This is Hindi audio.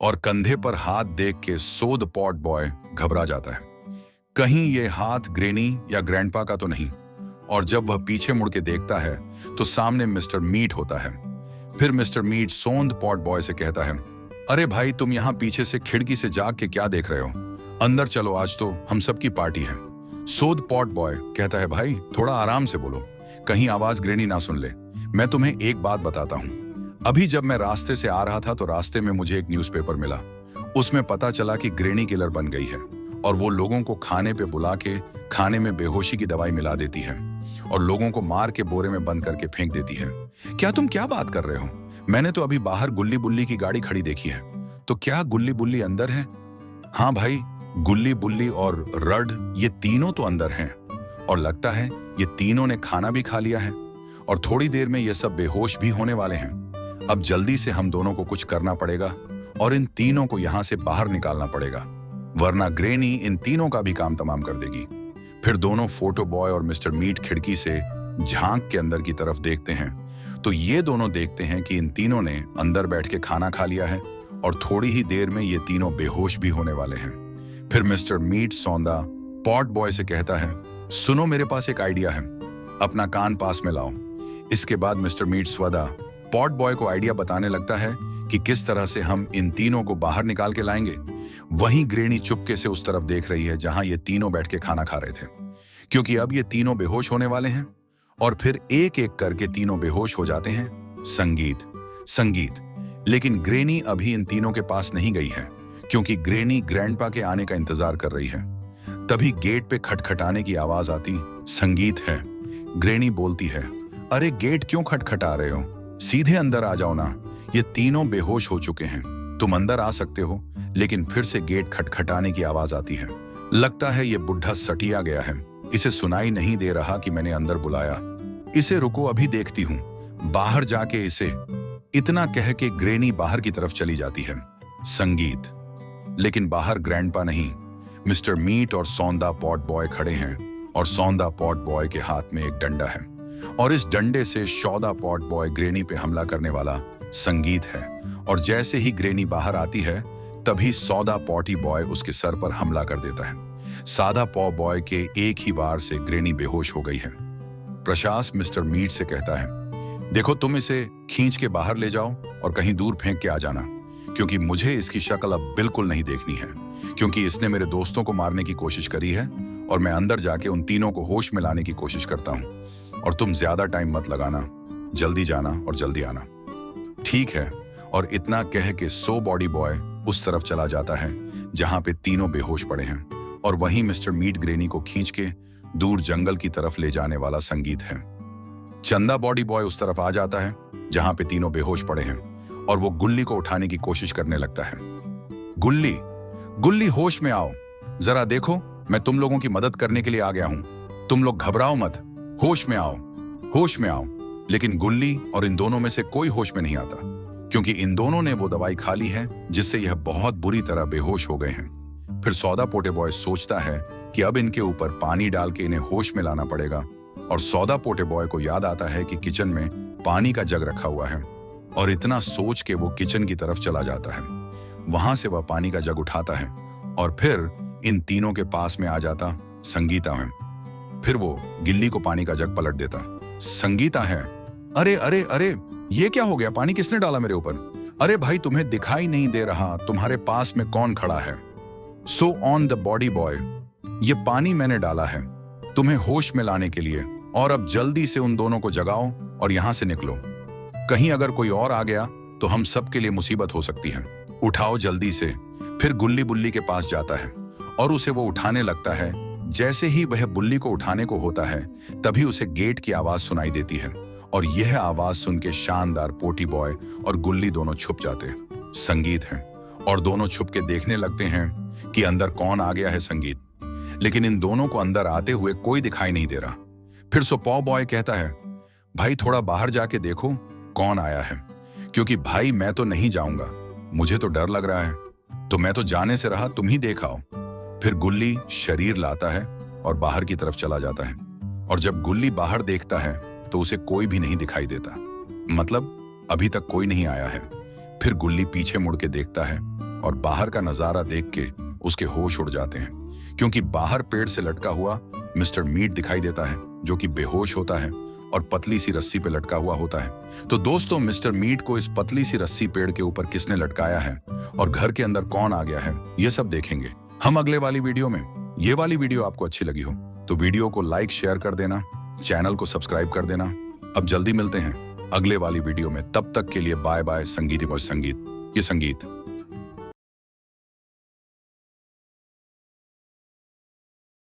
और कंधे पर हाथ देख के सो द पॉट बॉय घबरा जाता है। कहीं ये हाथ ग्रेनी या ग्रैंडपा का तो नहीं। और जब वह पीछे मुड़ के देखता है तो सामने मिस्टर मीट होता है। फिर मिस्टर मीट सोंद पॉट बॉय से कहता है, अरे भाई, तुम यहाँ पीछे से खिड़की से जाग के क्या देख रहे हो? अंदर चलो, आज तो हम सबकी पार्टी है। सोद पॉट बॉय कहता है, भाई थोड़ा आराम से बोलो, कहीं आवाज ग्रेनी ना सुन ले। मैं तुम्हें एक बात बताता हूँ। अभी जब मैं रास्ते से आ रहा था तो रास्ते में मुझे एक न्यूज़पेपर मिला। उसमें पता चला कि ग्रेनी किलर बन गई है और वो लोगों को खाने पे बुला के खाने में बेहोशी की दवाई मिला देती है और लोगों को मार के बोरे में बंद करके फेंक देती है। तुम क्या बात कर रहे हो? मैंने तो अभी बाहर गुल्ली बुल्ली की गाड़ी खड़ी देखी है। तो क्या गुल्ली बुल्ली अंदर है? हाँ भाई, गुल्ली बुल्ली और रड, ये तीनों तो अंदर हैं। और लगता है ये तीनों ने खाना भी खा लिया है और थोड़ी देर में ये सब बेहोश भी होने वाले हैं। अब जल्दी से हम दोनों को कुछ करना पड़ेगा और इन तीनों को यहाँ से बाहर निकालना पड़ेगा, वरना ग्रेनी इन तीनों का भी काम तमाम कर देगी। फिर दोनों फोटो बॉय और मिस्टर मीट खिड़की से झांक के अंदर की तरफ देखते हैं तो ये दोनों देखते हैं कि इन तीनों ने अंदर बैठ के खाना खा लिया है और थोड़ी ही देर में ये तीनों बेहोश भी होने वाले हैं। फिर मिस्टर मीट सौंदा पॉट बॉय से कहता है, सुनो, मेरे पास एक आइडिया है, अपना कान पास में लाओ। इसके बाद मिस्टर मीट स्वदा पॉट बॉय को आइडिया बताने लगता है कि किस तरह से हम इन तीनों को बाहर निकाल के लाएंगे। वहीं ग्रेनी चुपके से उस तरफ देख रही है जहां ये तीनों बैठ के खाना खा रहे थे, क्योंकि अब ये तीनों बेहोश होने वाले हैं। और फिर एक एक करके तीनों बेहोश हो जाते हैं। संगीत। लेकिन ग्रेनी अभी इन तीनों के पास नहीं गई है, क्योंकि ग्रेनी ग्रैंडपा के आने का इंतजार कर रही है। तभी गेट पे खटखटाने की आवाज आती संगीत है। ग्रेनी बोलती है, अरे गेट क्यों खटखटा रहे हो? सीधे अंदर आ जाओ ना, ये तीनों बेहोश हो चुके हैं। तुम अंदर आ सकते हो। लेकिन फिर से गेट खटखटाने की आवाज आती है। लगता है ये बुढ़ा सटिया गया है, इसे सुनाई नहीं दे रहा कि मैंने अंदर बुलाया। इसे रुको, अभी देखती हूँ। बाहर जाके इसे, इतना कह के ग्रेनी बाहर की तरफ चली जाती है। संगीत। लेकिन बाहर ग्रैंडपा नहीं, मिस्टर मीट और सौंदा पॉट बॉय खड़े हैं और सौंदा पॉट बॉय के हाथ में एक डंडा है और इस डंडे से सौदा पॉट बॉय ग्रेनी पे हमला करने वाला संगीत है। और जैसे ही ग्रेनी बाहर आती है तभी सौदा पॉटी बॉय उसके सर पर हमला कर देता है। सादा पॉ बॉय के एक ही वार से ग्रेनी बेहोश हो गई है। प्रशास मिस्टर मीट से कहता है, देखो, तुम इसे खींच के बाहर ले जाओ और कहीं दूर फेंक के आ जाना, क्योंकि मुझे इसकी शक्ल अब बिल्कुल नहीं देखनी है, क्योंकि इसने मेरे दोस्तों को मारने की कोशिश करी है और मैं अंदर जाके उन तीनों को होश में लाने की कोशिश करता हूँ। और तुम ज्यादा टाइम मत लगाना, जल्दी जाना और जल्दी आना। ठीक है। और इतना कह के सो बॉडी बॉय उस तरफ चला जाता है जहां पे तीनों बेहोश पड़े हैं और वहीं मिस्टर मीट ग्रेनी को खींच के दूर जंगल की तरफ ले जाने वाला संगीत है। चंदा बॉडी बॉय उस तरफ आ जाता है जहां पे तीनों बेहोश पड़े हैं और वो गुल्ली को उठाने की कोशिश करने लगता है। गुल्ली, होश में आओ, जरा देखो, मैं तुम लोगों की मदद करने के लिए आ गया हूं। तुम लोग घबराओ मत, होश में आओ। लेकिन गुल्ली और इन दोनों में से कोई होश में नहीं आता, क्योंकि इन दोनों ने वो दवाई खा ली है जिससे यह बहुत बुरी तरह बेहोश हो गए हैं। फिर सौदा पोटे बॉय सोचता है कि अब इनके ऊपर पानी डाल के इन्हें होश में लाना पड़ेगा। और सौदा पोटे बॉय को याद आता है कि किचन में पानी का जग रखा हुआ है और इतना सोच के वो किचन की तरफ चला जाता है। वहां से वह पानी का जग उठाता है और फिर इन तीनों के पास में आ जाता संगीता है। फिर वो गिल्ली को पानी का जग पलट देता। संगीता है, अरे, ये क्या हो गया? पानी किसने डाला मेरे ऊपर? अरे भाई, तुम्हें दिखाई नहीं दे रहा तुम्हारे पास में कौन खड़ा है? So on the body boy, ये पानी मैंने डाला है तुम्हें होश में लाने के लिए। और अब जल्दी से उन दोनों को जगाओ और यहां से निकलो। कहीं अगर कोई और आ गया तो हम सबके लिए मुसीबत हो सकती है। उठाओ जल्दी से। फिर गुल्ली बुल्ली के पास जाता है और उसे वो उठाने लगता है। जैसे ही वह बुल्ली को उठाने को होता है तभी उसे गेट की आवाज सुनाई देती है और यह आवाज सुन के शानदार पोटी बॉय और गुल्ली दोनों छुप जाते हैं। संगीत है और दोनों छुप के देखने लगते हैं कि अंदर कौन आ गया है। संगीत, लेकिन इन दोनों को अंदर आते हुए कोई दिखाई नहीं दे रहा। फिर पॉ बॉय कहता है, भाई थोड़ा बाहर जाके देखो कौन आया है, क्योंकि भाई मैं तो नहीं जाऊंगा, मुझे तो डर लग रहा है, तो मैं तो जाने से रहा, तुम ही देख आओ। फिर गुल्ली शरीर लाता है और बाहर की तरफ चला जाता है और जब गुल्ली बाहर देखता है तो उसे कोई भी नहीं दिखाई देता, मतलब अभी तक कोई नहीं आया है। फिर गुल्ली पीछे मुड़ के देखता है और बाहर का नजारा देख के उसके होश उड़ जाते हैं, क्योंकि बाहर पेड़ से लटका हुआ मिस्टर मीट दिखाई देता है, जो कि बेहोश होता है और पतली सी रस्सी पे लटका हुआ होता है। तो दोस्तों, मिस्टर मीट को इस पतली सी रस्सी पेड़ के ऊपर किसने लटकाया है और घर के अंदर कौन आ गया है, ये सब देखेंगे हम अगले वाली वीडियो में। ये वाली वीडियो आपको अच्छी लगी हो तो वीडियो को लाइक शेयर कर देना, चैनल को सब्सक्राइब कर देना। अब जल्दी मिलते हैं अगले वाली वीडियो में, तब तक के लिए बाय बाय। संगीत। ये संगीत।